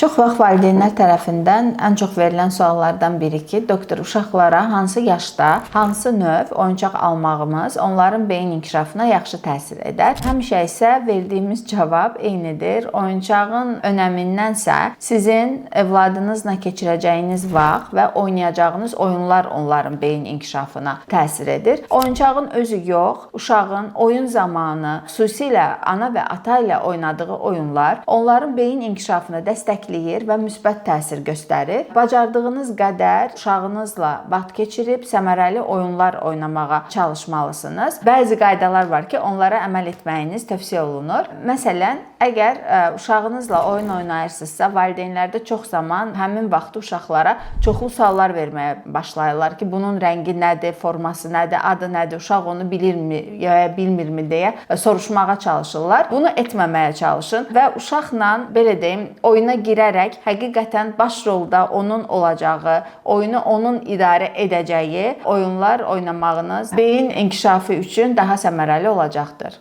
Çox vaxt valideynlər tərəfindən ən çox verilən suallardan biri ki, doktor, uşaqlara hansı yaşda, hansı növ oyuncaq almağımız onların beyin inkişafına yaxşı təsir edər? Həmişə isə verdiyimiz cavab eynidir. Oyuncağın önəmindənsə sizin övladınızla keçirəcəyiniz vaxt və oynayacağınız oyunlar onların beyin inkişafına təsir edir. Oyuncağın özü yox, uşağın oyun zamanı, xüsusilə ana və ata ilə oynadığı oyunlar onların beyin inkişafını dəstəkləyir və müsbət təsir göstərir. Bacardığınız qədər uşağınızla vaxt keçirib səmərəli oyunlar oynamağa çalışmalısınız. Bəzi qaydalar var ki, onlara əməl etməyiniz tövsiyə olunur. Məsələn, əgər uşağınızla oyun oynayırsınızsa, valideynlərdə çox zaman həmin vaxtı uşaqlara çoxlu suallar verməyə başlayırlar ki, bunun rəngi nədir, forması nədir, adı nədir, uşaq onu bilirmi ya bilmirmi deyə soruşmağa çalışırlar. Bunu etməməyə çalışın və uşaqla belə deyim, oyuna girərək həqiqətən baş rolda onun olacağı, oyunu onun idarə edəcəyi oyunlar oynamağınız beyin inkişafı üçün daha səmərəli olacaqdır.